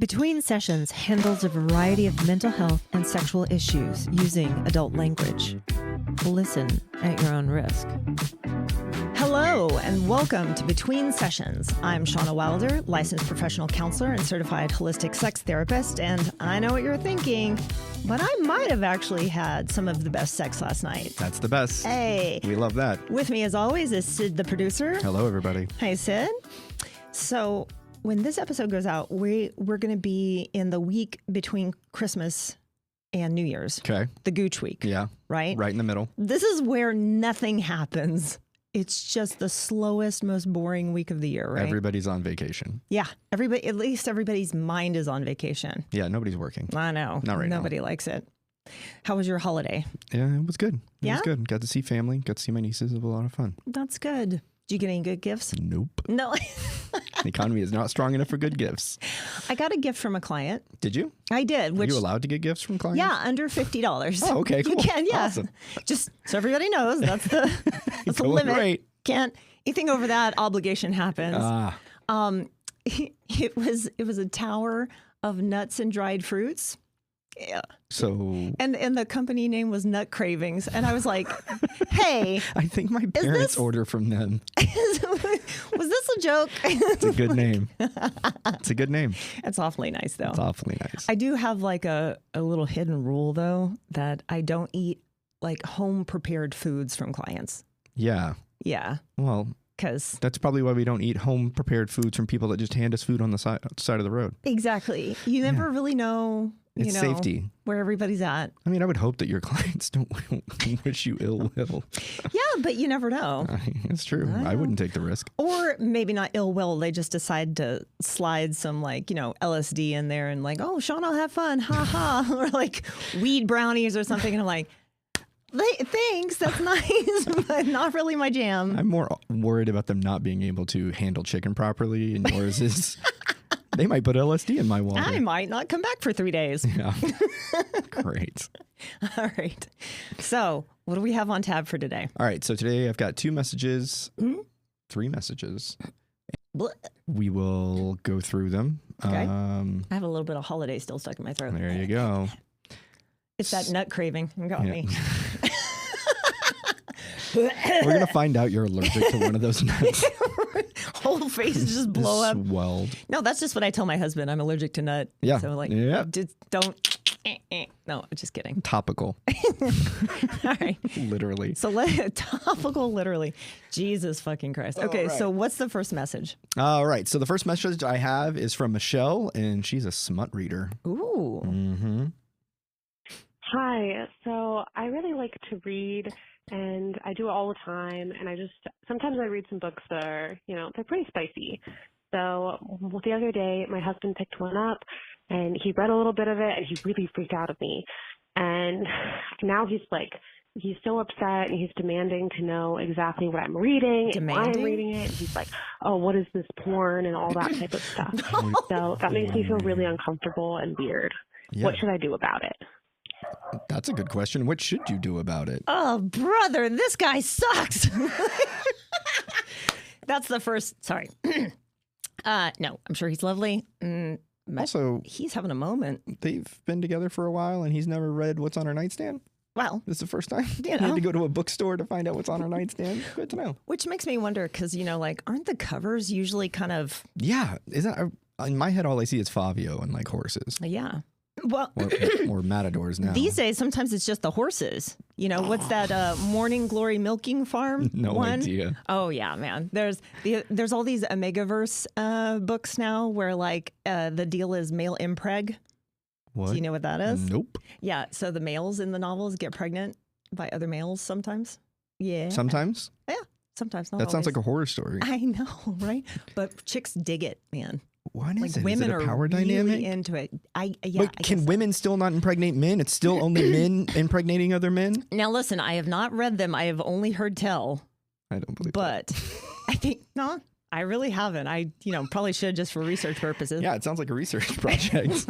Between Sessions handles a variety of mental health and sexual issues using adult language. Listen at your own risk. Hello and welcome to Between Sessions. I'm Shauna Wilder, licensed professional counselor and certified holistic sex therapist. And I know what you're thinking, but I might have actually had some of the best sex last night. That's the best. Hey. We love that. With me as always is Sid, the producer. Hello, everybody. Hi, Sid. So when this episode goes out, we're going to be in the week between Christmas and New Year's. Okay. The Gooch week. Yeah. Right? Right in the middle. This is where nothing happens. It's just the slowest, most boring week of the year, right? Everybody's on vacation. Yeah. Everybody, at least everybody's mind is on vacation. Yeah, nobody's working. I know. Not right now. Nobody likes it. How was your holiday? Yeah, it was good. It Yeah? was good. Got to see family. Got to see my nieces. It was a lot of fun. That's good. Did you get any good gifts? Nope. No. The economy is not strong enough for good gifts. I got a gift from a client. Did you? I did. Are you allowed to get gifts from clients? Yeah, under $50. Oh, okay, cool. You can, yeah. Awesome. Just so everybody knows, that's the Going limit. great. Can't anything over that obligation happens. It was a tower of nuts and dried fruits. Yeah. So And the company name was Nut Cravings. And I was like, hey, I think my parents order from them. was this a joke? It's a good name. It's a good name. It's awfully nice, though. It's awfully nice. I do have like a little hidden rule, though, that I don't eat like home prepared foods from clients. Yeah. Yeah. Well, Because that's probably why we don't eat home prepared foods from people that just hand us food on the side of the road. exactly. You never really know, It's safety. where everybody's at. I mean, I would hope that your clients don't wish you ill will. Yeah, but you never know. It's true. I wouldn't take the risk. Or maybe not ill will. They just decide to slide some LSD in there and like, oh, Sean, I'll have fun. Ha ha. Or like weed brownies or something. And I'm like, thanks. That's nice, but not really my jam. I'm more worried about them not being able to handle chicken properly. And yours is, they might put LSD in my water. I might not come back for 3 days. Yeah. Great. All right. So what do we have on tab for today? All right. So today I've got 2 messages, 3 messages. Blech. We will go through them. Okay. I have a little bit of holiday still stuck in my throat. There you go. It's that nut craving. You got me. We're going to find out you're allergic to one of those nuts. Whole face just blow up. Swelled. No, that's just what I tell my husband. I'm allergic to nut. Yeah. So like, Yeah. just don't. No, just kidding. Topical. All right. Literally. So topical, literally. Jesus fucking Christ. Okay, right. so what's the first message? All right. So the first message I have is from Michelle, and she's a smut reader. Ooh. Mm-hmm. Hi. So I really like to read, and I do it all the time. And sometimes I read some books that are, they're pretty spicy. So the other day, my husband picked one up, and he read a little bit of it, and he really freaked out at me. And now he's so upset, and he's demanding to know exactly what I'm reading and why I'm reading it. And he's like, oh, what is this porn and all that type of stuff. So that makes me feel really uncomfortable and weird. Yeah. What should I do about it? That's a good question. What should you do about it? Oh, brother, this guy sucks. That's the first. Sorry. No, I'm sure he's lovely. Also, He's having a moment. they've been together for a while, and he's never read what's on her nightstand. Well, This is the first time. You He know. had to go to a bookstore to find out what's on her nightstand. Good to know. which makes me wonder because, aren't the covers usually kind of, Yeah. In my head, all I see is Fabio and like horses. yeah. Well, Or matadors now. these days, sometimes it's just the horses. What's that Morning Glory Milking Farm No one? idea. Oh, yeah, man. There's all these Omegaverse books now where like the deal is male impreg. What? Do you know what that is? Nope. Yeah. So the males in the novels get pregnant by other males sometimes. Yeah. Sometimes? Yeah. Sometimes. Not That sounds always. like a horror story. I know, right? But chicks dig it, man. What is Like it? women Is it a are power really dynamic? into it. But I can guess. women still not impregnate men? It's still only men impregnating other men? Now listen, I have not read them. I have only heard tell. I don't believe But I think no, I really haven't. I probably should just for research purposes. that. Yeah, it sounds like a research project.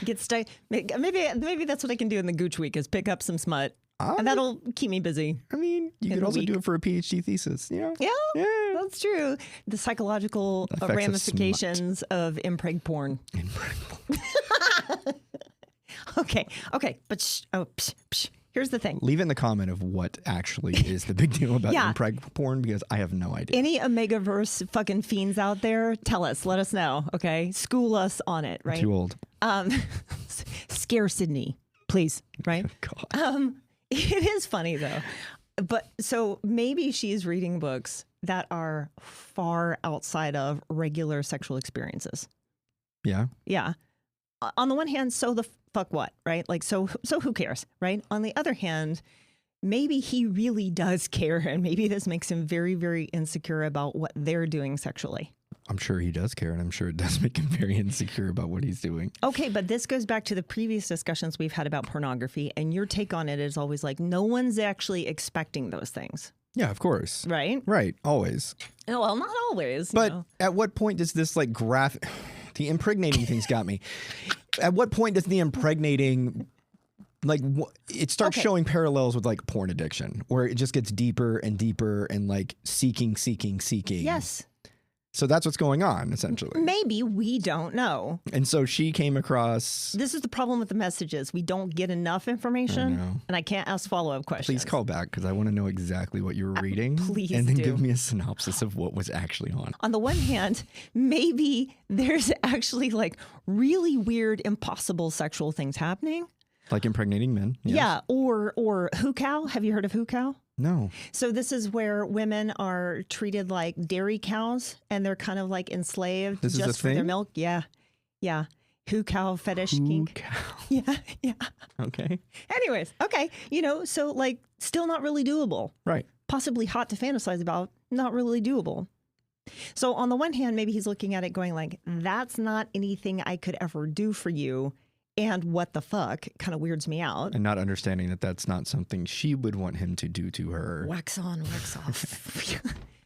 Get stuck. Maybe that's what I can do in the Gooch week is pick up some smut And that'll keep me busy. I mean, you could also do it for a PhD thesis. Yeah, that's true. The psychological Effects of ramifications of impreg porn. Okay. But here's the thing. Leave in the comment of what actually is the big deal about impreg porn, because I have no idea. Any Omegaverse fucking fiends out there, tell us. Let us know, okay? School us on it, right? Too old. Scare Sydney, please, right? God. It is funny, though. But so maybe she's reading books that are far outside of regular sexual experiences. Yeah. Yeah. On the one hand, so the fuck what, right? Like, so who cares, right? On the other hand, maybe he really does care, and maybe this makes him very, very insecure about what they're doing sexually. I'm sure he does care, and I'm sure it does make him very insecure about what he's doing. Okay, but this goes back to the previous discussions we've had about pornography, and your take on it is always like, no one's actually expecting those things. Yeah, of course. Right? Right, always. Well, not always. But at what point does this like the impregnating thing's got me. At what point does the impregnating, like, it starts showing parallels with like porn addiction, where it just gets deeper and deeper and like seeking. Yes. So that's what's going on, essentially. Maybe, we don't know. And so she came across... This is the problem with the messages. We don't get enough information, and I can't ask follow-up questions. Please call back, because I want to know exactly what you were reading. Please and then do. give me a synopsis of what was actually on. On the one hand, maybe there's actually like really weird, impossible sexual things happening. Like impregnating men. Yes. Yeah, or hoo-cow. Have you heard of hoo-cow? No. So this is where women are treated like dairy cows, and they're kind of like enslaved just for their milk. Yeah. Hoo-cow fetish kink. Yeah. Okay. Anyways, okay. So like still not really doable. Right. Possibly hot to fantasize about, not really doable. So on the one hand, maybe he's looking at it going like, that's not anything I could ever do for you. And what the fuck kind of weirds me out. And not understanding that that's not something she would want him to do to her. Wax on, wax off.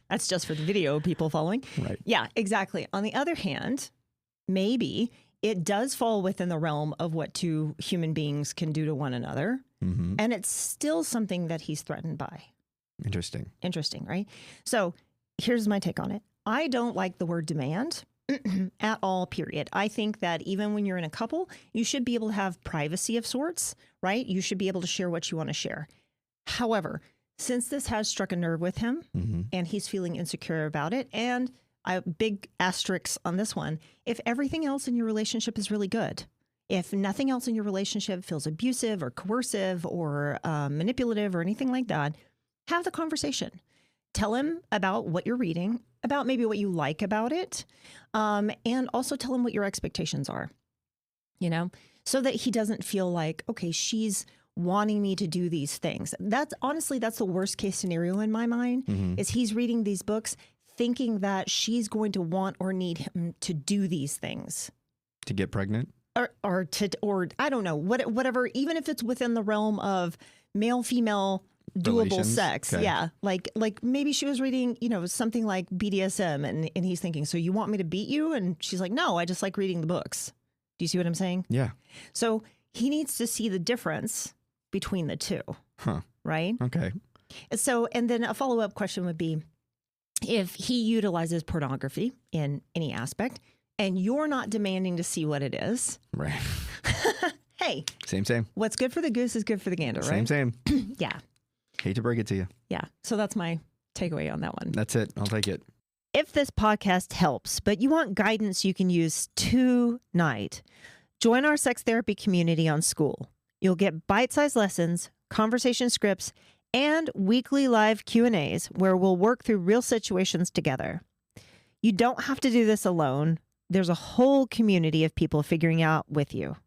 That's just for the video people following. Right. Yeah, exactly. On the other hand, maybe it does fall within the realm of what two human beings can do to one another. Mm-hmm. And it's still something that he's threatened by. Interesting, right? So here's my take on it. I don't like the word demand. At all, period. I think that even when you're in a couple, you should be able to have privacy of sorts, right? You should be able to share what you want to share. However, since this has struck a nerve with him and he's feeling insecure about it, and a big asterisk on this one, if everything else in your relationship is really good, if nothing else in your relationship feels abusive or coercive or manipulative or anything like that, have the conversation. Tell him about what you're reading, about maybe what you like about it, and also tell him what your expectations are, so that he doesn't feel like, okay, she's wanting me to do these things. That's the worst case scenario in my mind, is he's reading these books thinking that she's going to want or need him to do these things. To get pregnant? Or I don't know, whatever, even if it's within the realm of male-female doable Relations? Sex. Okay. Yeah. Like maybe she was reading, something like BDSM and he's thinking, so you want me to beat you? And she's like, no, I just like reading the books. Do you see what I'm saying? Yeah. So he needs to see the difference between the two. Huh. Right? Okay. So, and then a follow-up question would be, if he utilizes pornography in any aspect and you're not demanding to see what it is. Right. Hey. Same. What's good for the goose is good for the gander, right? Same. Yeah. Hate to break it to you. Yeah. So that's my takeaway on that one. That's it. I'll take it. If this podcast helps, but you want guidance you can use tonight, join our sex therapy community on School. You'll get bite-sized lessons, conversation scripts, and weekly live Q&As where we'll work through real situations together. You don't have to do this alone. There's a whole community of people figuring out with you.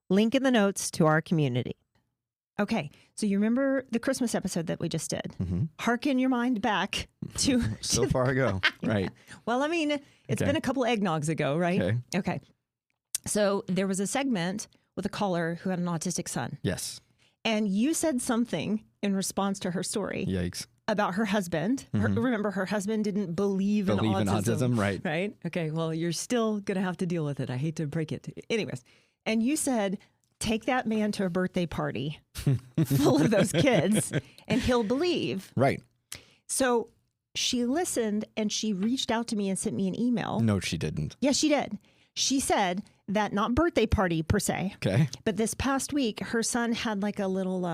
Link in the notes to our community. Okay, so you remember the Christmas episode that we just did? Harken your mind back to... So far ago, right. Well, I mean, it's been a couple eggnogs ago, right? Okay. So there was a segment with a caller who had an autistic son. Yes. And you said something in response to her story. Yikes. About her husband. Remember, her husband didn't believe in autism. Right. Right? Okay, well, you're still going to have to deal with it. I hate to break it. Anyways, and you said... take that man to a birthday party full of those kids and he'll believe. Right. So she listened and she reached out to me and sent me an email. No, she didn't. Yes, she did. She said that not birthday party per se. Okay. But this past week, her son had like a little,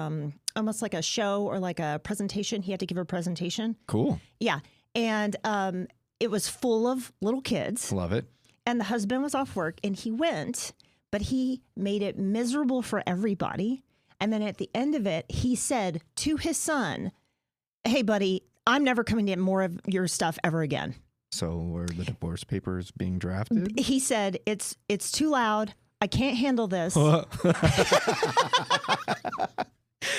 almost like a show or like a presentation. He had to give a presentation. Cool. Yeah. And it was full of little kids. Love it. And the husband was off work and he went, but he made it miserable for everybody. And then at the end of it, he said to his son, "Hey, buddy, I'm never coming to get more of your stuff ever again." So were the divorce papers being drafted? He said, it's too loud. I can't handle this.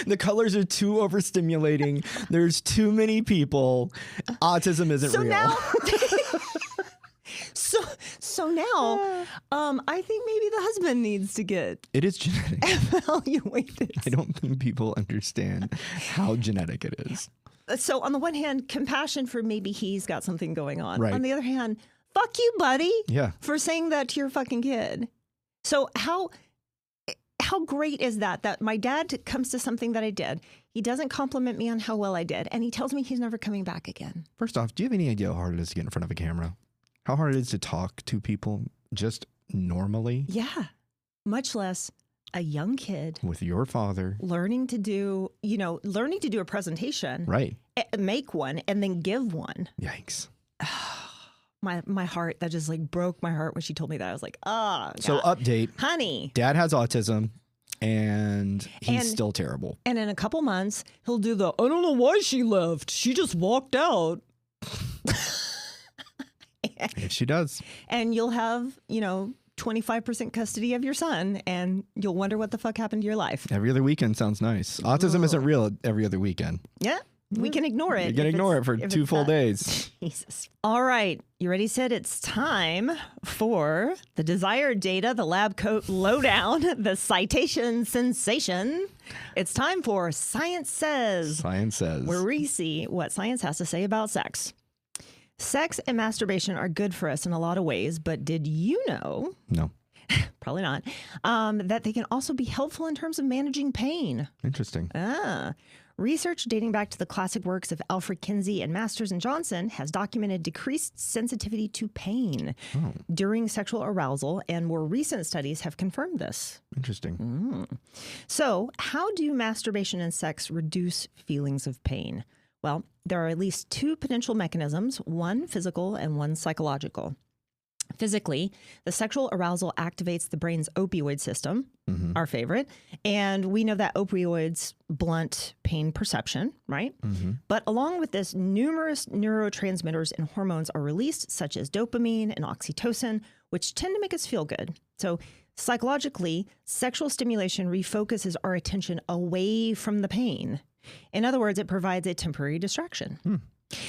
The colors are too overstimulating. There's too many people. Autism isn't real. Now, so now, I think maybe the husband needs to get It is genetic. evaluated. I don't think people understand how genetic it is. So on the one hand, compassion for maybe he's got something going on. Right. On the other hand, fuck you, buddy, Yeah. for saying that to your fucking kid. So how great is that my dad comes to something that I did. He doesn't compliment me on how well I did. And he tells me he's never coming back again. First off, do you have any idea how hard it is to get in front of a camera? How hard it is to talk to people just normally Yeah. Much less a young kid with your father? learning to do a presentation, Right. make one, and then give one. Yikes. My heart, that just like broke my heart when she told me that. I was like, oh, So God. update. Honey. Dad has autism and he's still terrible. And in a couple months, he'll do the, I don't know why she left. She just walked out. If she does. And you'll have, 25% custody of your son, and you'll wonder what the fuck happened to your life. Every other weekend sounds nice. Autism isn't real every other weekend. Yeah. We can ignore it. You can ignore it for 2 full days. Jesus. All right. You ready, Sid? It's time for the desired data, the lab coat lowdown, the citation sensation. It's time for Science Says. Science says. Where we see what science has to say about sex. Sex and masturbation are good for us in a lot of ways, but did you know, No. probably not, that they can also be helpful in terms of managing pain? Interesting. Research dating back to the classic works of Alfred Kinsey and Masters and Johnson has documented decreased sensitivity to pain during sexual arousal, and more recent studies have confirmed this. Interesting. So, how do masturbation and sex reduce feelings of pain? Well, there are at least 2 potential mechanisms, one physical and one psychological. Physically, the sexual arousal activates the brain's opioid system, our favorite, and we know that opioids blunt pain perception, right? But along with this, numerous neurotransmitters and hormones are released, such as dopamine and oxytocin, which tend to make us feel good. So psychologically, sexual stimulation refocuses our attention away from the pain. In other words, it provides a temporary distraction.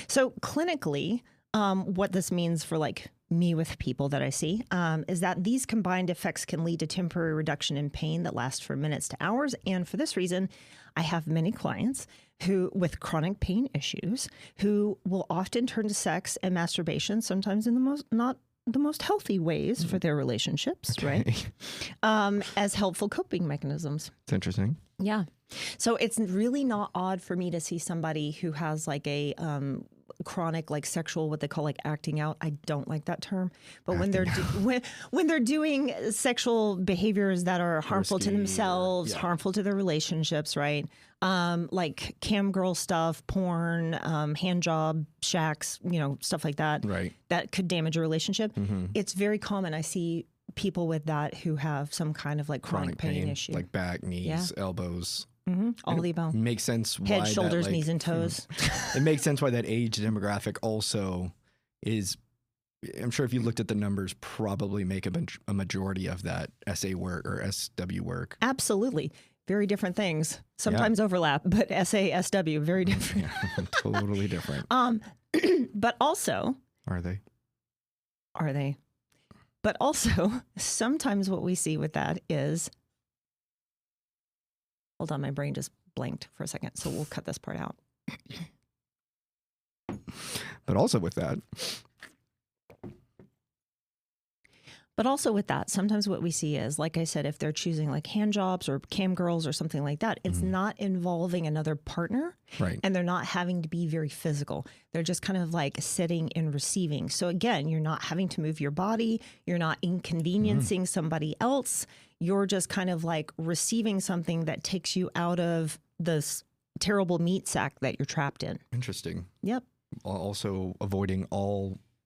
So clinically, what this means for like me with people that I see is that these combined effects can lead to temporary reduction in pain that lasts for minutes to hours. And for this reason, I have many clients who with chronic pain issues who will often turn to sex and masturbation, sometimes in not the most healthy ways for their relationships, right? As helpful coping mechanisms. It's interesting. Yeah. So it's really not odd for me to see somebody who has like a chronic, like sexual, what they call like acting out. I don't like that term, but when they're doing sexual behaviors that are harmful to themselves, harmful to their relationships, right? Like cam girl stuff, porn, hand job, shacks, stuff like that. Right. That could damage a relationship. It's very common. I see people with that who have some kind of like chronic pain issue, like back, knees, elbows. All of the above. Makes sense. Head, why shoulders, that, knees, and toes. It makes sense why that age demographic also is. I'm sure if you looked at the numbers, probably make a majority of that SA work or SW work. Absolutely. Very different things. Sometimes overlap, but SA, SW, very different. Yeah, totally different. But also. Are they? But also, sometimes what we see with that is. Hold on, my brain just blanked for a second, so we'll cut this part out. But also with that. But also with that, sometimes what we see is, like I said, if they're choosing like hand jobs or cam girls or something like that, it's not involving another partner. Right. And they're not having to be very physical. They're just kind of like sitting and receiving. So again, you're not having to move your body. You're not inconveniencing somebody else. You're just kind of like receiving something that takes you out of this terrible meat sack that you're trapped in. Interesting. Yep. Also avoiding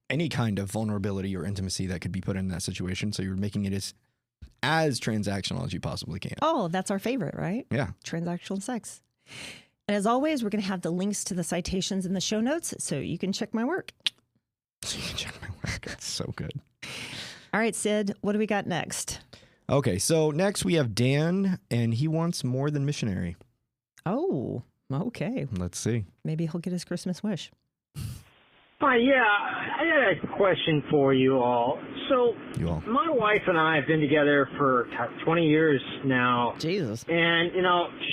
any kind of vulnerability or intimacy that could be put in that situation. So you're making it as transactional as you possibly can. Oh, that's our favorite, right? Yeah. Transactional sex. And as always, we're going to have the links to the citations in the show notes so you can check my work. So you can check my work. It's so good. All right, Sid, what do we got next? Okay, so next we have Dan, and he wants more than Missionary. Oh, okay. Let's see. Maybe he'll get his Christmas wish. Hi, yeah, I had a question for you all. So, my wife and I have been together for 20 years now. Jesus. And,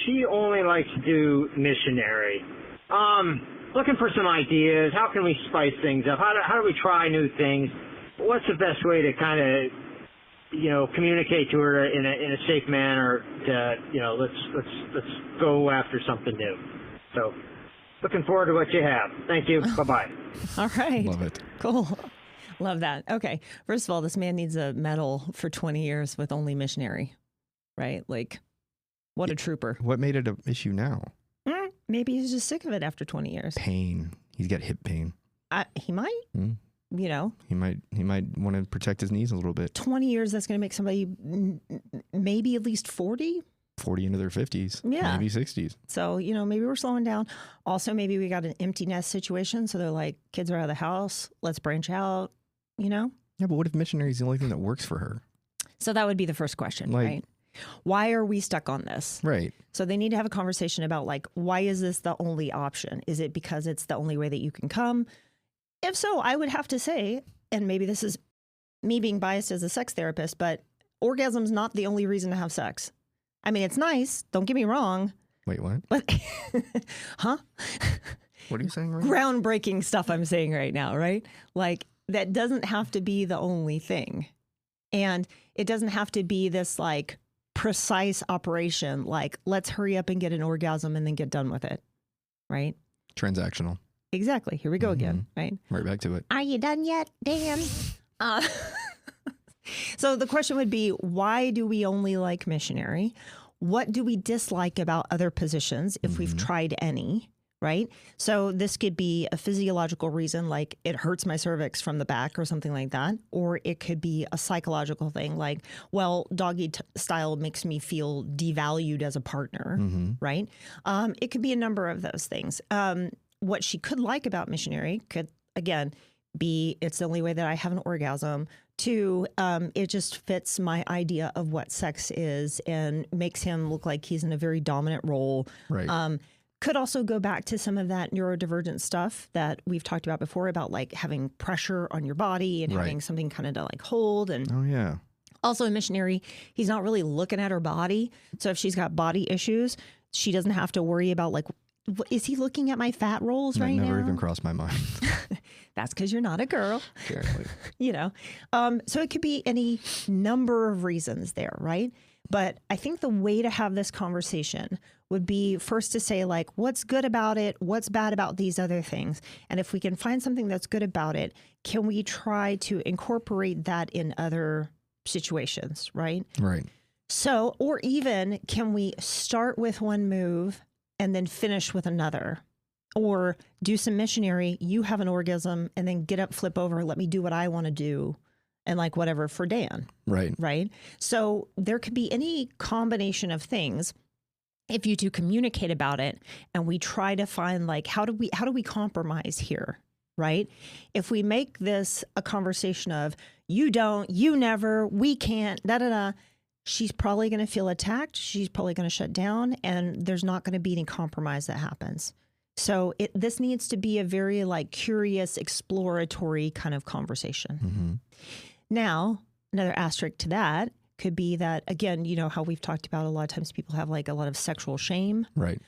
she only likes to do Missionary. Looking for some ideas. How can we spice things up? How do we try new things? What's the best way to kind of, communicate to her in a safe manner to, let's go after something new. So, looking forward to what you have. Thank you. Bye-bye. All right. Love it. Cool. Love that. Okay. First of all, this man needs a medal for 20 years with only Missionary, right? Like, what a trooper. What made it an issue now? Maybe he's just sick of it after 20 years. Pain. He's got hip pain. He might, He might want to protect his knees a little bit. 20 years, that's going to make somebody maybe at least 40. 40 into their 50s. Yeah. Maybe 60s. So, maybe we're slowing down. Also, maybe we got an empty nest situation. So they're like, kids are out of the house. Let's branch out, Yeah, but what if Missionary is the only thing that works for her? So that would be the first question, right? Why are we stuck on this? Right. So they need to have a conversation about why is this the only option? Is it because it's the only way that you can come? If so, I would have to say, and maybe this is me being biased as a sex therapist, but orgasm's not the only reason to have sex. I mean, it's nice. Don't get me wrong. Wait, what? But, huh? What are you saying right now? Groundbreaking stuff I'm saying right now, right? Like, that doesn't have to be the only thing. And it doesn't have to be this precise operation, let's hurry up and get an orgasm and then get done with it, right? Transactional. Exactly. Here we go again, right? Right back to it. Are you done yet, Dan? So the question would be, why do we only like Missionary? What do we dislike about other positions if we've tried any, right? So this could be a physiological reason, like it hurts my cervix from the back or something like that. Or it could be a psychological thing like, doggy style makes me feel devalued as a partner, right? It could be a number of those things. What she could like about Missionary could, again, be it's the only way that I have an orgasm. 2, it just fits my idea of what sex is and makes him look like he's in a very dominant role. Right. Could also go back to some of that neurodivergent stuff that we've talked about before about having pressure on your body and having something kind of to hold. And oh, yeah. Also in Missionary, he's not really looking at her body. So if she's got body issues, she doesn't have to worry about is he looking at my fat rolls right now? That never even crossed my mind. That's because you're not a girl. Apparently. So it could be any number of reasons there, right? But I think the way to have this conversation would be first to say, what's good about it? What's bad about these other things? And if we can find something that's good about it, can we try to incorporate that in other situations, right? Right. So, or even can we start with one move and then finish with another? Or do some Missionary, you have an orgasm, and then get up, flip over, let me do what I want to do, and whatever for Dan. Right. Right? So there could be any combination of things if you two communicate about it and we try to find how do we compromise here, right? If we make this a conversation of you don't, you never, we can't, she's probably going to feel attacked. She's probably going to shut down, and there's not going to be any compromise that happens. So this needs to be a very curious, exploratory kind of conversation. Now, another asterisk to that could be that, again, how we've talked about a lot of times people have a lot of sexual shame. Right.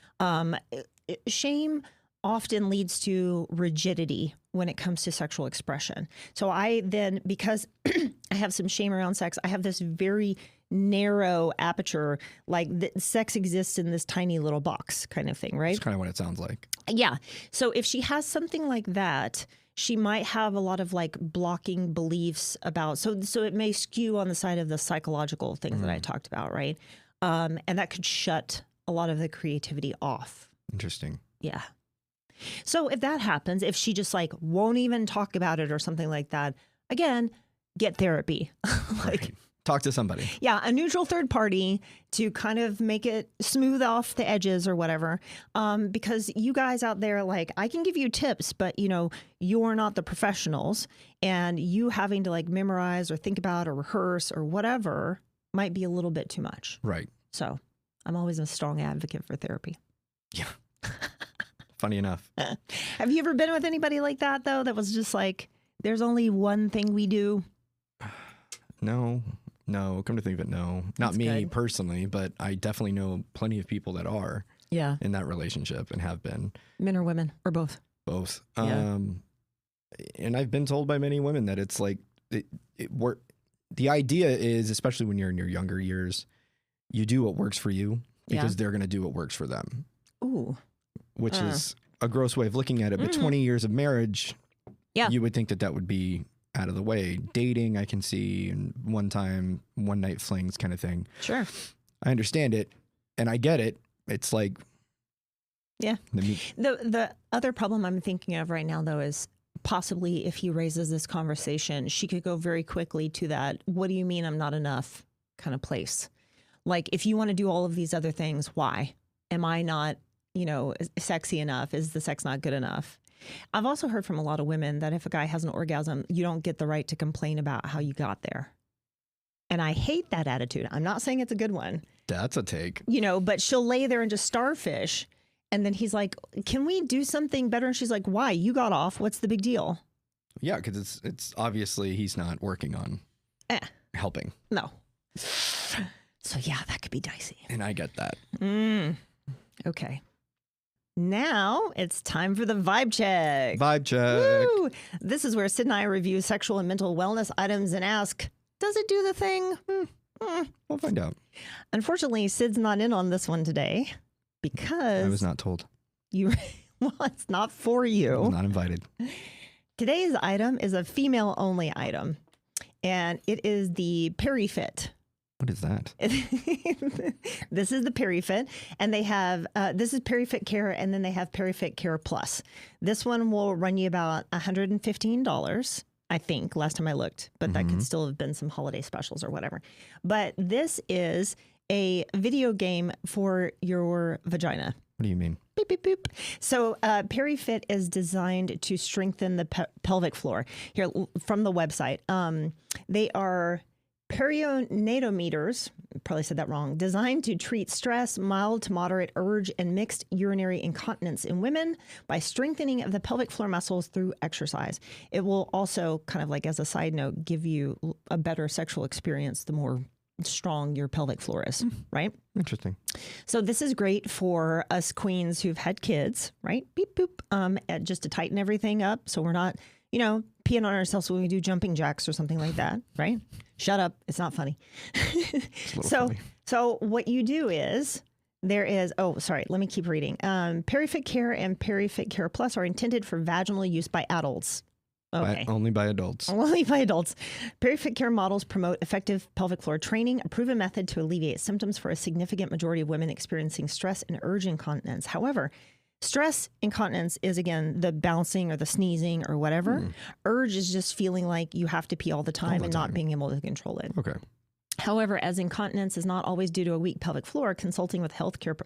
Shame often leads to rigidity, when it comes to sexual expression. So I then, because I have some shame around sex, I have this very narrow aperture, like sex exists in this tiny little box kind of thing, right? That's kind of what it sounds like. Yeah. So if she has something like that, she might have a lot of like blocking beliefs about, so it may skew on the side of the psychological things that I talked about, right? And that could shut a lot of the creativity off. Interesting. Yeah. So if that happens, if she just like won't even talk about it or something like that, again, get therapy. Right. Talk to somebody. Yeah, a neutral third party to kind of make it smooth off the edges or whatever. Because you guys out there, like, I can give you tips, but you're not the professionals, and you having to like memorize or think about or rehearse or whatever might be a little bit too much. Right. So I'm always a strong advocate for therapy. Yeah. Funny enough. Have you ever been with anybody like that, though, that was just like, there's only one thing we do? No, come to think of it, no. Not That's me good. personally, but I definitely know plenty of people that are in that relationship and have been. Men or women, or both? Both. Yeah. And I've been told by many women that it's like, the idea is, especially when you're in your younger years, you do what works for you because they're going to do what works for them. Ooh. Which is a gross way of looking at it. But 20 years of marriage, you would think that would be out of the way. Dating, I can see, and one night flings kind of thing. Sure. I understand it and I get it. It's like, The other problem I'm thinking of right now, though, is possibly if he raises this conversation, she could go very quickly to that, what do you mean I'm not enough kind of place. Like, if you want to do all of these other things, why? Am I not, sexy enough? Is the sex not good enough? I've also heard from a lot of women that if a guy has an orgasm, you don't get the right to complain about how you got there. And I hate that attitude. I'm not saying it's a good one. That's a take. But she'll lay there and just starfish. And then he's like, can we do something better? And she's like, why? You got off. What's the big deal? Yeah, because it's obviously he's not working on helping. No. So yeah, that could be dicey. And I get that. Okay. Now it's time for the vibe check. Vibe check. Woo! This is where Sid and I review sexual and mental wellness items and ask, does it do the thing? We'll find out. Unfortunately, Sid's not in on this one today because I was not told. Well, it's not for you. I was not invited. Today's item is a female-only item, and it is the PeriFit. What is that? This is the PeriFit, and they have, this is PeriFit Care, and then they have PeriFit Care Plus. This one will run you about $115, I think, last time I looked, but that could still have been some holiday specials or whatever. But this is a video game for your vagina. What do you mean? Beep, beep, beep. So PeriFit is designed to strengthen the pelvic floor. Here, from the website, they are perionatometers, probably said that wrong, designed to treat stress, mild to moderate urge, and mixed urinary incontinence in women by strengthening of the pelvic floor muscles through exercise. It will also, kind of like as a side note, give you a better sexual experience the more strong your pelvic floor is, right? Interesting. So this is great for us queens who've had kids, right? Beep, boop, just to tighten everything up so we're not, peeing on ourselves when we do jumping jacks or something like that, right? Shut up. It's not funny. Funny. So what you do is let me keep reading. PeriFit Care and PeriFit Care Plus are intended for vaginal use by adults. Okay. Only by adults. Only by adults. PeriFit Care models promote effective pelvic floor training, a proven method to alleviate symptoms for a significant majority of women experiencing stress and urge incontinence. However, stress incontinence is, again, the bouncing or the sneezing or whatever. Urge is just feeling like you have to pee all the time and not being able to control it. Okay. However, as incontinence is not always due to a weak pelvic floor, consulting with healthcare,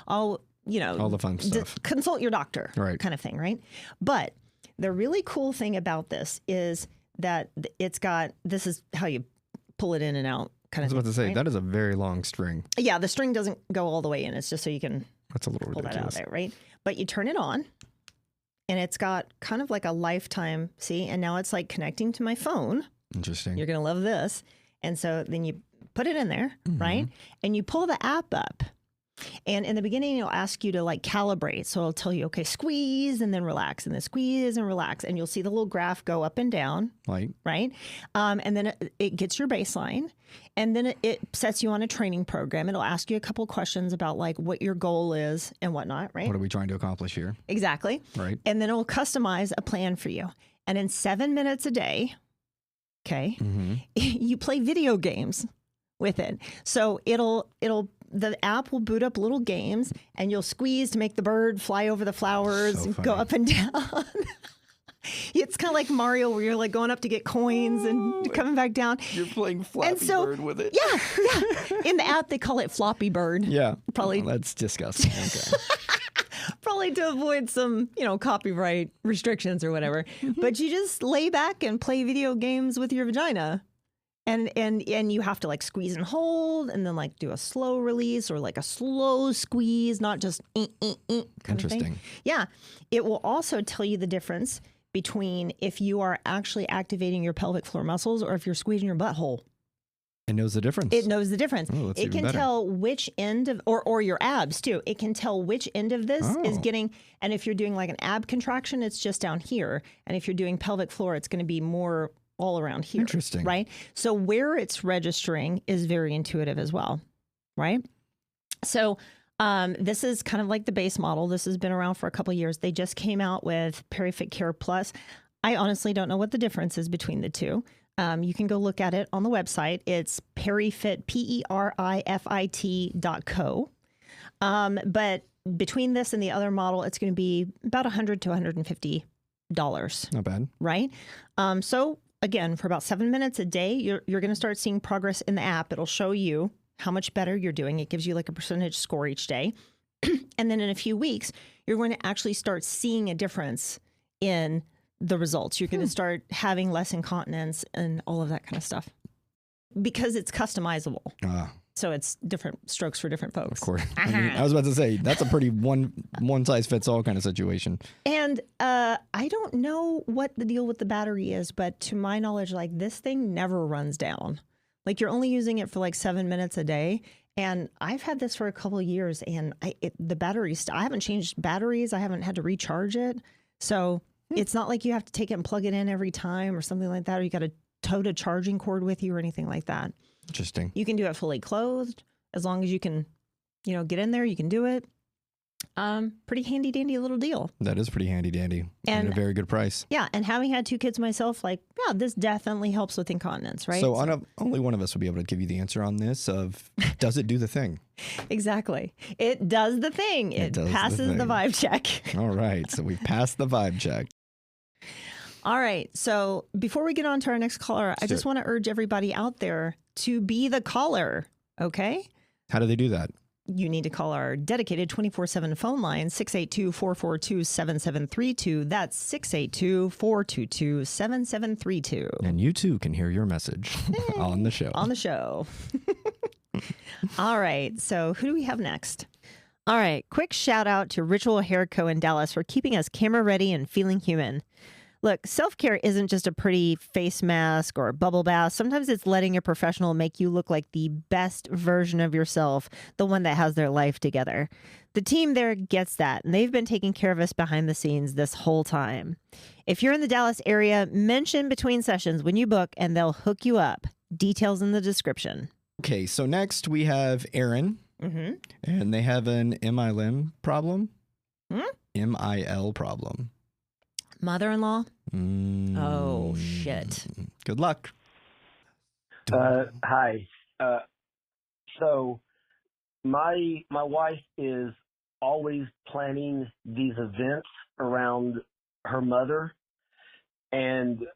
all the fun stuff. Consult your doctor, right? Kind of thing, right? But the really cool thing about this is that it's got, this is how you pull it in and out. Kind of. I was about to say, right? that is a very long string. Yeah, the string doesn't go all the way in. It's just so you can That's a little pull ridiculous. that out there, right? But you turn it on, and it's got kind of like a lifetime, and now it's like connecting to my phone. Interesting. You're going to love this. And so then you put it in there, right? And you pull the app up, And in the beginning, it'll ask you to like calibrate. So it'll tell you, okay, squeeze and then relax, and then squeeze and relax. And you'll see the little graph go up and down. Right. Right. And then it gets your baseline. And then it sets you on a training program. It'll ask you a couple questions about like what your goal is and whatnot. Right. What are we trying to accomplish here? Exactly. Right. And then it'll customize a plan for you. And in 7 minutes a day, okay, you play video games with it. So the app will boot up little games, and you'll squeeze to make the bird fly over the flowers and go up and down. It's kind of like Mario, where you're like going up to get coins and coming back down. You're playing Flappy Bird with it. Yeah. In the app, they call it Floppy Bird. Yeah. Probably. Well, that's disgusting. Okay. Probably to avoid some, copyright restrictions or whatever. But you just lay back and play video games with your vagina. And you have to like squeeze and hold, and then like do a slow release or like a slow squeeze, not just kind of thing. Yeah. It will also tell you the difference between if you are actually activating your pelvic floor muscles or if you're squeezing your butthole. It knows the difference. It knows the difference. Oh, it can tell which end of, or your abs too. It can tell which end of this is getting, and if you're doing like an ab contraction, it's just down here. And if you're doing pelvic floor, it's going to be more all around here. Interesting. Right? So where it's registering is very intuitive as well. Right? So this is kind of like the base model. This has been around for a couple of years. They just came out with PeriFit Care Plus. I honestly don't know what the difference is between the two. You can go look at it on the website. It's PeriFit, PERIFIT.co. But between this and the other model, it's going to be about $100 to $150. Not bad. Right? So again, for about 7 minutes a day, you're going to start seeing progress in the app. It'll show you how much better you're doing. It gives you like a percentage score each day. And then in a few weeks, you're going to actually start seeing a difference in the results. You're going to start having less incontinence and all of that kind of stuff because it's customizable. So it's different strokes for different folks. Of course. I was about to say, that's a pretty one size fits all kind of situation. And I don't know what the deal with the battery is, but to my knowledge, like this thing never runs down. Like you're only using it for like 7 minutes a day. And I've had this for a couple of years, and the batteries, I haven't changed batteries. I haven't had to recharge it. So it's not like you have to take it and plug it in every time or something like that, or you got to tote a charging cord with you or anything like that. Interesting. You can do it fully clothed as long as you can, get in there, you can do it. Pretty handy dandy little deal. That is pretty handy dandy and a very good price. Yeah. And having had 2 kids myself, this definitely helps with incontinence, right? So only one of us will be able to give you the answer on this of, does it do the thing? Exactly. It does the thing. It passes the vibe check. All right. So we've passed the vibe check. All right. So before we get on to our next caller, I just want to urge everybody out there to be the caller. Okay. How do they do that? You need to call our dedicated 24/7 phone line, 682-442-7732. That's 682-422-7732. And you too can hear your message on the show. On the show. All right. So who do we have next? All right. Quick shout out to Ritual Hair Co. in Dallas for keeping us camera ready and feeling human. Look, self-care isn't just a pretty face mask or a bubble bath. Sometimes it's letting a professional make you look like the best version of yourself, the one that has their life together. The team there gets that, and they've been taking care of us behind the scenes this whole time. If you're in the Dallas area, mention Between Sessions when you book, and they'll hook you up. Details in the description. Okay, so next we have Aaron, and they have an MIL problem. MIL problem. Mother-in-law? Oh, shit. Good luck. Hi. So my wife is always planning these events around her mother, and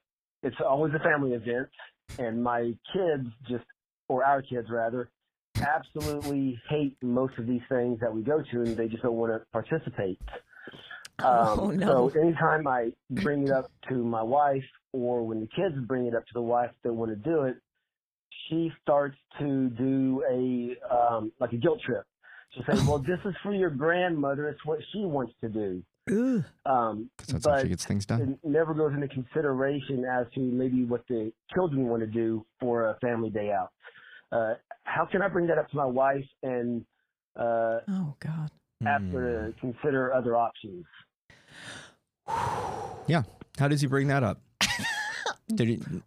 it's always a family event, and my kids or our kids rather, absolutely hate most of these things that we go to, and they just don't want to participate. So anytime I bring it up to my wife, or when the kids bring it up to the wife that want to do it, she starts to do a guilt trip. She'll say, well, this is for your grandmother. It's what she wants to do. That's how she gets things done. It never goes into consideration as to maybe what the children want to do for a family day out. How can I bring that up to my wife and Oh, God. have to consider other options. Yeah. How does he bring that up?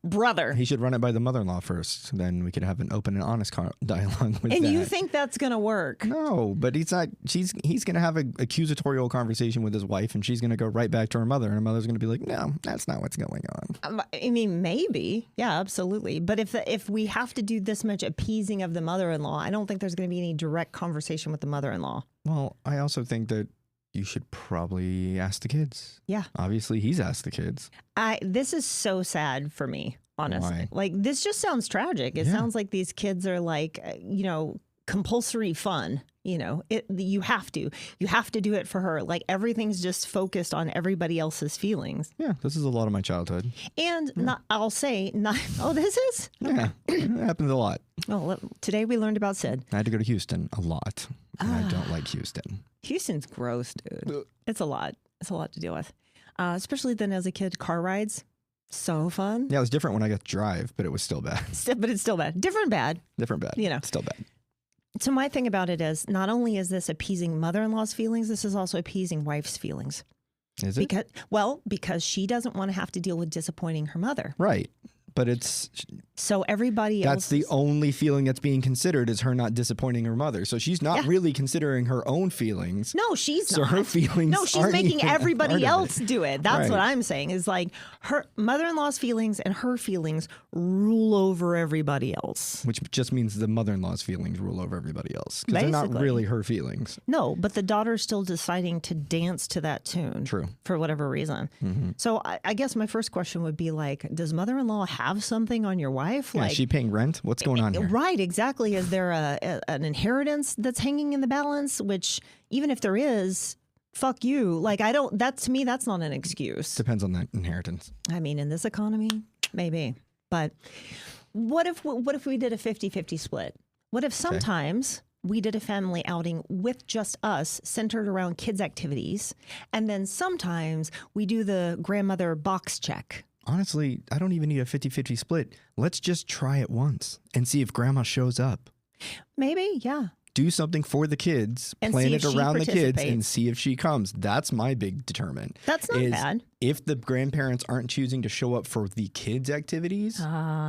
Brother. He should run it by the mother-in-law first. Then we could have an open and honest dialogue with And that. you think that's going to work? No, but he's not. He's going to have an accusatorial conversation with his wife, and she's going to go right back to her mother, and her mother's going to be like, "No, that's not what's going on." I mean, maybe. Yeah, absolutely. But if we have to do this much appeasing of the mother-in-law, I don't think there's going to be any direct conversation with the mother-in-law. Well, I also think that you should probably ask the kids. Yeah. Obviously, he's asked the kids. This is so sad for me, honestly. Why? Like, this just sounds tragic. It sounds like these kids are like, compulsory fun. You have to do it for her. Like, everything's just focused on everybody else's feelings. Yeah, this is a lot of my childhood. And this is? Yeah, it happens a lot. Oh, today we learned about Sid. I had to go to Houston a lot, and I don't like Houston. Houston's gross, dude. It's a lot. It's a lot to deal with. Especially then as a kid, car rides. So fun. Yeah, it was different when I got to drive, but it was still bad. But it's still bad. Different bad. Different bad. Still bad. So my thing about it is, not only is this appeasing mother-in-law's feelings, this is also appeasing wife's feelings. Is it? Because she doesn't want to have to deal with disappointing her mother. Right. But it's... So everybody else... That's the only feeling that's being considered is her not disappointing her mother. So she's not really considering her own feelings. No, she's not. So her feelings No, she's making everybody else it. do it. That's what I'm saying. Is like her mother-in-law's feelings and her feelings rule over everybody else. Which just means the mother-in-law's feelings rule over everybody else. Because they're not really her feelings. No, but the daughter's still deciding to dance to that tune. True. For whatever reason. Mm-hmm. So I guess my first question would be like, does mother-in-law have something on your wife? Yeah, like, is she paying rent? What's going on here? Right, exactly. Is there an inheritance that's hanging in the balance? Which, even if there is, fuck you. Like, to me, that's not an excuse. Depends on that inheritance. I mean, in this economy, maybe. But what if we did a 50-50 split? What if sometimes we did a family outing with just us, centered around kids' activities, and then sometimes we do the grandmother box check? Honestly, I don't even need a 50-50 split. Let's just try it once and see if grandma shows up. Maybe, yeah. Do something for the kids, And plan see it if she around the kids, and participates. see if she comes. That's my big determinant. That's not bad. If the grandparents aren't choosing to show up for the kids' activities,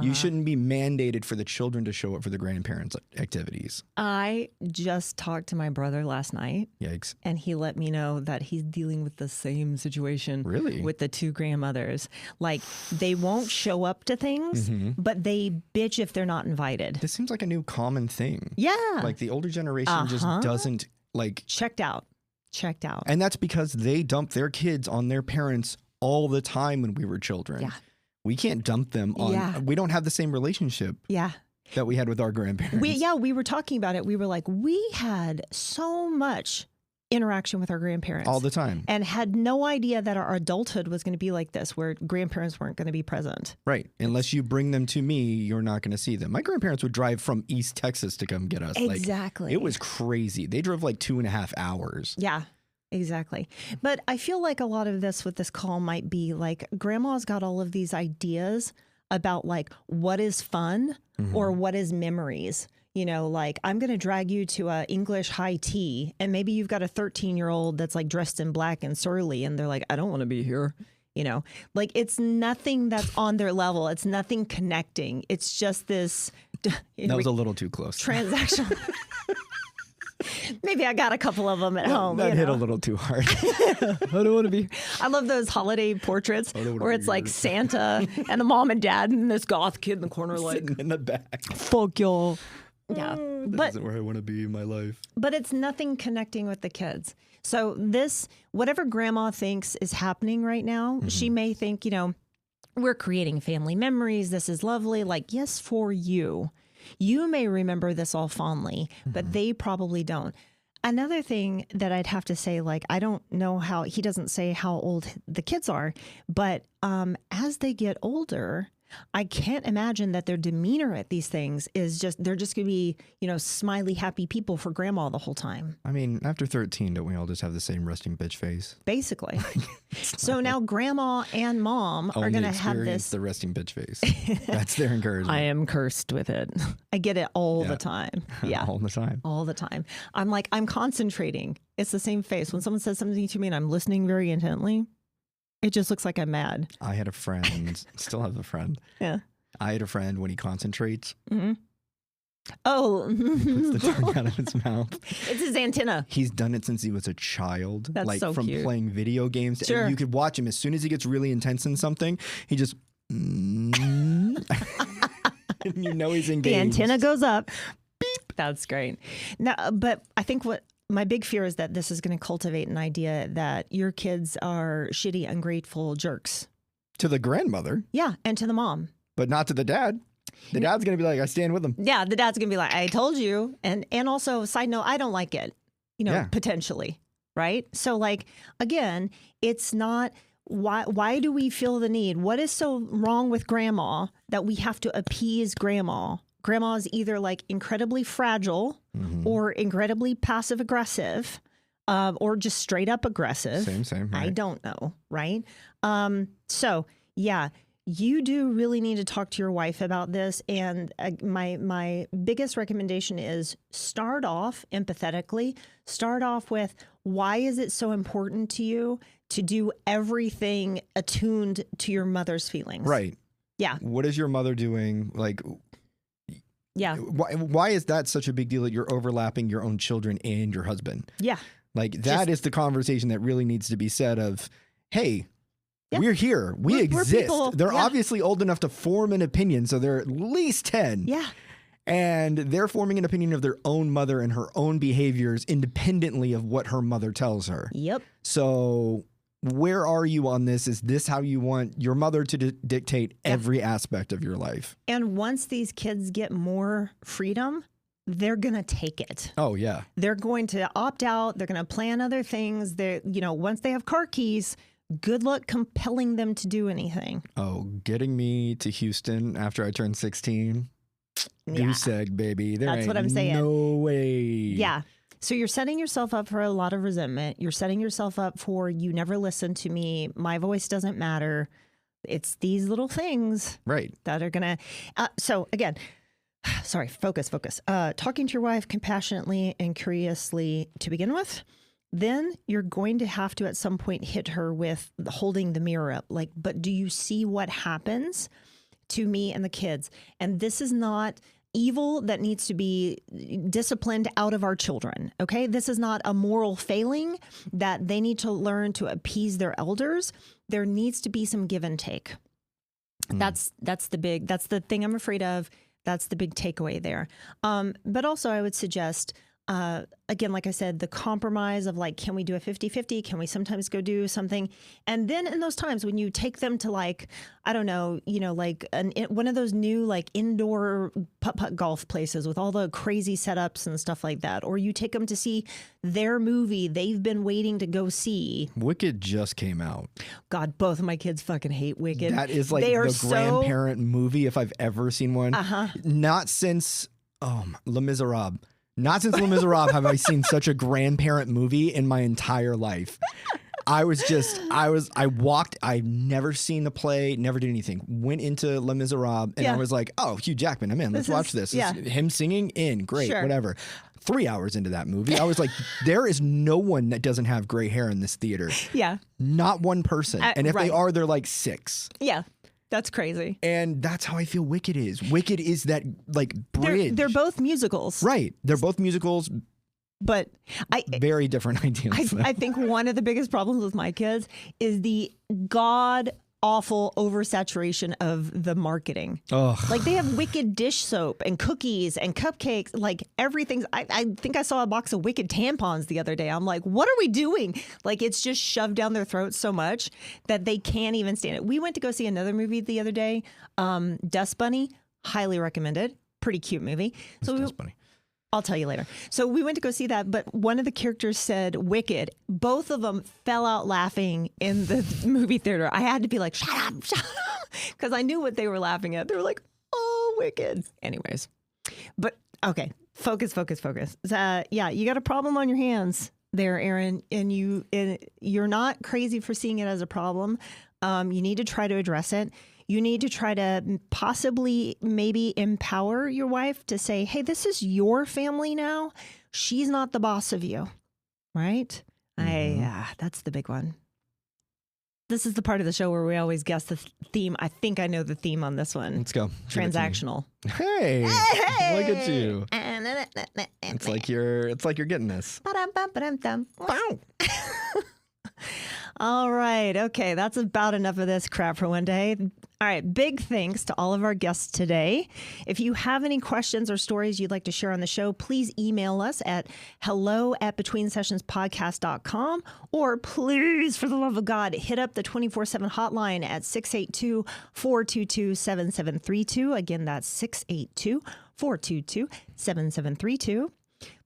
you shouldn't be mandated for the children to show up for the grandparents' activities. I just talked to my brother last night. Yikes. And he let me know that he's dealing with the same situation Really? with the two grandmothers. Like, they won't show up to things, but they bitch if they're not invited. This seems like a new common thing. Yeah. Like the older generation just doesn't like... Checked out. And that's because they dump their kids on their parents all the time when we were children. Yeah. We can't dump them on... Yeah. We don't have the same relationship Yeah. that we had with our grandparents. We were talking about it. We were like, we had so much interaction with our grandparents. All the time. And had no idea that our adulthood was going to be like this, where grandparents weren't going to be present. Right. Unless you bring them to me, you're not going to see them. My grandparents would drive from East Texas to come get us. Exactly. Like, it was crazy. They drove like 2.5 hours. Yeah. Exactly. But I feel like a lot of this with this call might be like, grandma's got all of these ideas about like what is fun or what is memories. Like, I'm going to drag you to a English high tea, and maybe you've got a 13-year-old that's like dressed in black and surly, and they're like, I don't want to be here. Like, it's nothing that's on their level. It's nothing connecting. It's just this. That was a little too close. Transactional. Maybe I got a couple of them at home. That hit a little too hard. I don't want to be. I love those holiday portraits where it's like Santa and the mom and dad and this goth kid in the corner, like, sitting in the back. Fuck y'all. Yeah. This isn't where I want to be in my life. But it's nothing connecting with the kids. So whatever grandma thinks is happening right now, she may think, we're creating family memories. This is lovely. Like, yes, for you. You may remember this all fondly, but they probably don't. Another thing that I'd have to say, like, I don't know how, he doesn't say how old the kids are, but as they get older, I can't imagine that their demeanor at these things is just, they're just going to be, smiley, happy people for grandma the whole time. I mean, after 13, don't we all just have the same resting bitch face? Basically. So now grandma and mom are going to have this. The resting bitch face. That's their encouragement. I am cursed with it. I get it all the time. Yeah. All the time. All the time. I'm like, I'm concentrating. It's the same face. When someone says something to me and I'm listening very intently, it just looks like I'm mad. I had a friend, still have a friend. Yeah. I had a friend when he concentrates. Mm-hmm. Oh. He puts the tongue out of his mouth. It's his antenna. He's done it since he was a child. That's like so from cute. playing video games. Sure. And you could watch him as soon as he gets really intense in something, he just and he's engaged. The antenna goes up. Beep. That's great. Now, but I think what my big fear is that this is going to cultivate an idea that your kids are shitty, ungrateful jerks. To the grandmother. Yeah, and to the mom. But not to the dad. The dad's going to be like, I stand with him. Yeah, the dad's going to be like, I told you. And also, side note, I don't like it, potentially, right? So like, again, it's not, why do we feel the need? What is so wrong with grandma that we have to appease grandma? Grandma is either like incredibly fragile or incredibly passive aggressive or just straight up aggressive. Same. Right. I don't know, right? So, yeah. You do really need to talk to your wife about this. And my biggest recommendation is start off empathetically. Start off with, why is it so important to you to do everything attuned to your mother's feelings? Right. Yeah. What is your mother doing? Like, yeah. Why is that such a big deal that you're overlapping your own children and your husband? Yeah. Like that is the conversation that really needs to be said of, hey, yeah. We're here. We exist. People, they're obviously old enough to form an opinion. So they're at least 10. Yeah. And they're forming an opinion of their own mother and her own behaviors independently of what her mother tells her. Yep. So where are you on this? Is this how you want your mother to dictate every aspect of your life? And once these kids get more freedom, they're going to take it. Oh, yeah. They're going to opt out. They're going to plan other things. They're, once they have car keys, good luck compelling them to do anything. Oh, getting me to Houston after I turned 16. Yeah. Goose egg, baby. That's what I'm saying. No way. Yeah. So you're setting yourself up for a lot of resentment. You're setting yourself up for, you never listen to me. My voice doesn't matter. It's these little things that are going to. So again, sorry, focus. Talking to your wife compassionately and curiously to begin with. Then you're going to have to at some point hit her with holding the mirror up. Like, but do you see what happens to me and the kids? And this is not evil that needs to be disciplined out of our children. Okay. This is not a moral failing that they need to learn to appease their elders. There needs to be some give and take. That's the thing I'm afraid of. That's the big takeaway there. But also I would suggest, again, like I said, the compromise of like, can we do a 50-50? Can we sometimes go do something? And then in those times when you take them to like, I don't know, like one of those new like indoor putt-putt golf places with all the crazy setups and stuff like that, or you take them to see their movie they've been waiting to go see. Wicked just came out. God, both of my kids fucking hate Wicked. That is like the grandparent movie if I've ever seen one. Not since Les Miserables. Not since Les Miserables have I seen such a grandparent movie in my entire life. I've never seen the play, never did anything. Went into Les Miserables and I was like, oh, Hugh Jackman, I'm in. Let's watch this. Yeah. Him singing, in. Great, whatever. 3 hours into that movie, I was like, there is no one that doesn't have gray hair in this theater. Yeah. Not one person. And if they are, they're like 6. Yeah. That's crazy. And that's how I feel Wicked is. Wicked is that like bridge. They're both musicals. Right. They're both musicals. But very different ideas. I think one of the biggest problems with my kids is the god awful oversaturation of the marketing. Ugh. Like they have Wicked dish soap and cookies and cupcakes, like everything. I think I saw a box of Wicked tampons the other day. I'm like, what are we doing? Like it's just shoved down their throats so much that they can't even stand it. We went to go see another movie the other day, Dust Bunny, highly recommended. Pretty cute movie. Dust Bunny? I'll tell you later. So we went to go see that, but one of the characters said Wicked. Both of them fell out laughing in the movie theater. I had to be like, shut up. because I knew what they were laughing at. They were like, oh, wicked. Anyways, but okay, focus. Yeah, you got a problem on your hands there, Aaron, and you're not crazy for seeing it as a problem. You need to try to address it. You need to try to possibly maybe empower your wife to say, hey, this is your family now. She's not the boss of you, right? That's the big one. This is the part of the show where we always guess the theme. I think I know the theme on this one. Let's go. Transactional. Hey, look at you. It's like you're getting this. Bow. All right. Okay. That's about enough of this crap for one day. All right. Big thanks to all of our guests today. If you have any questions or stories you'd like to share on the show, please email us at hello@betweensessionspodcast.com, or please, for the love of God, hit up the 24/7 hotline at 682-422-7732. Again, that's 682-422-7732.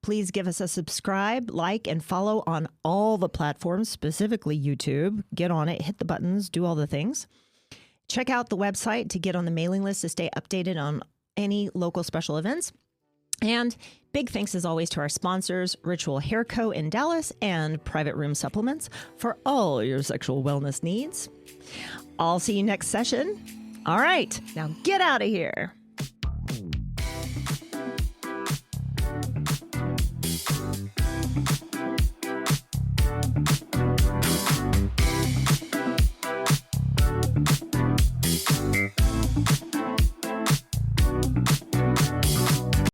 Please give us a subscribe, like, and follow on all the platforms, specifically YouTube. Get on it, hit the buttons, do all the things. Check out the website to get on the mailing list to stay updated on any local special events. And big thanks, as always, to our sponsors, Ritual Hair Co. in Dallas and Private Room Supplements, for all your sexual wellness needs. I'll see you next session. All right, now get out of here.